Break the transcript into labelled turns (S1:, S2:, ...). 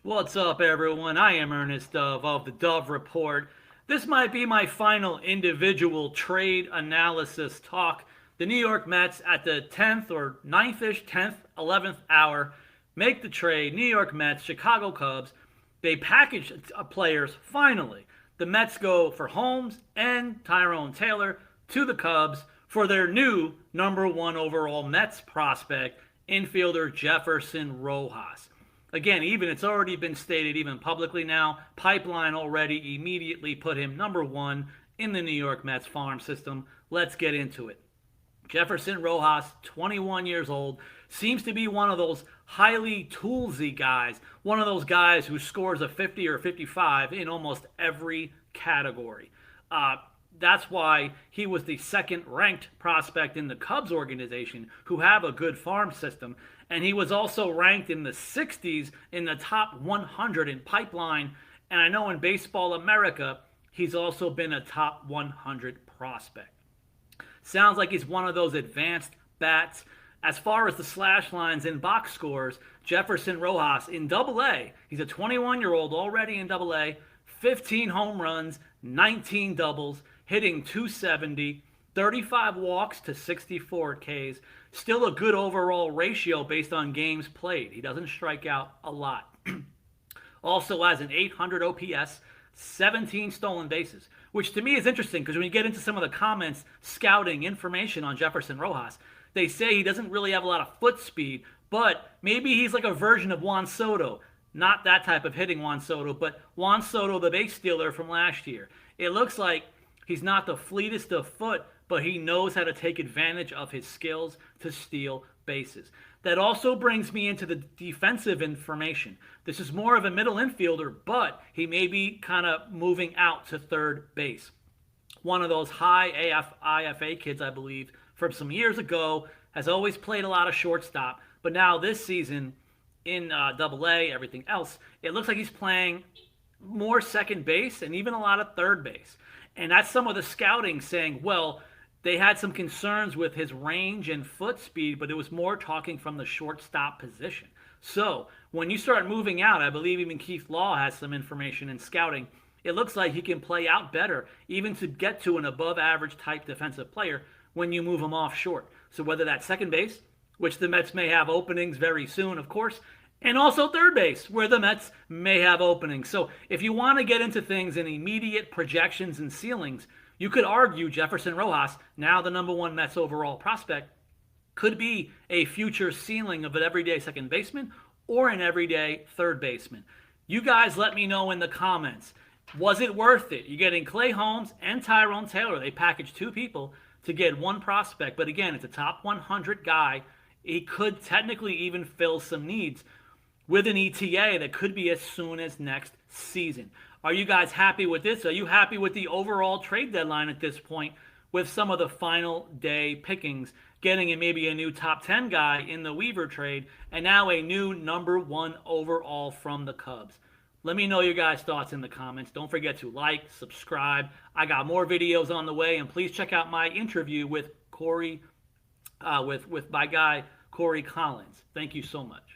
S1: What's up, everyone? I am Ernest Dove of the Dove Report. This might be my final individual trade analysis talk. The New York Mets at the 10th or 9th-ish, 10th, 11th hour make the trade. New York Mets, Chicago Cubs. They package players finally. The Mets go for Holmes and Tyrone Taylor to the Cubs for their new number one overall Mets prospect, infielder Jefferson Rojas. Again, even it's already been stated, even publicly now, Pipeline already immediately put him number one in the New York Mets farm system. Let's get into it. Jefferson Rojas, 21 years old, seems to be one of those highly toolsy guys, one of those guys who scores a 50 or 55 in almost every category. That's why he was the second ranked prospect in the Cubs organization, who have a good farm system. And he was also ranked in the 60s in the top 100 in Pipeline. And I know in Baseball America, he's also been a top 100 prospect. Sounds like he's one of those advanced bats. As far as the slash lines and box scores, Jefferson Rojas in Double-A, he's a 21-year-old already in Double-A, 15 home runs, 19 doubles, hitting .270, 35 walks to 64 Ks. Still a good overall ratio based on games played. He doesn't strike out a lot. Also has an 800 OPS, 17 stolen bases, which to me is interesting because when you get into some of the comments scouting information on Jefferson Rojas, they say he doesn't really have a lot of foot speed, but maybe he's like a version of Juan Soto. Not that type of hitting Juan Soto, but Juan Soto, the base stealer from last year. It looks like he's not the fleetest of foot, but he knows how to take advantage of his skills to steal bases. That also brings me into the defensive information. This is more of a middle infielder, but he may be kind of moving out to third base. One of those high IFA kids, I believe, from some years ago, has always played a lot of shortstop, but now this season in Double-A, everything else, it looks like he's playing more second base and even a lot of third base. And that's some of the scouting saying, well, they had some concerns with his range and foot speed, but it was more talking from the shortstop position. So when you start moving out, I believe even Keith Law has some information in scouting, it looks like he can play out better, even to get to an above average type defensive player when you move him off short. So whether that's second base, which the Mets may have openings very soon, of course, and also third base, where the Mets may have openings. So if you want to get into things in immediate projections and ceilings, you could argue Jefferson Rojas, now the number one Mets overall prospect, could be a future ceiling of an everyday second baseman or an everyday third baseman. You guys let me know in the comments. Was it worth it? You're getting Clay Holmes and Tyrone Taylor. They packaged two people to get one prospect. But again, it's a top 100 guy. He could technically even fill some needs with an ETA that could be as soon as next season. Are you guys happy with this? Are you happy with the overall trade deadline at this point with some of the final day pickings, getting maybe a new top 10 guy in the Weaver trade, and now a new number one overall from the Cubs? Let me know your guys' thoughts in the comments. Don't forget to like, subscribe. I got more videos on the way, and please check out my interview with Corey, with my guy Corey Collins. Thank you so much.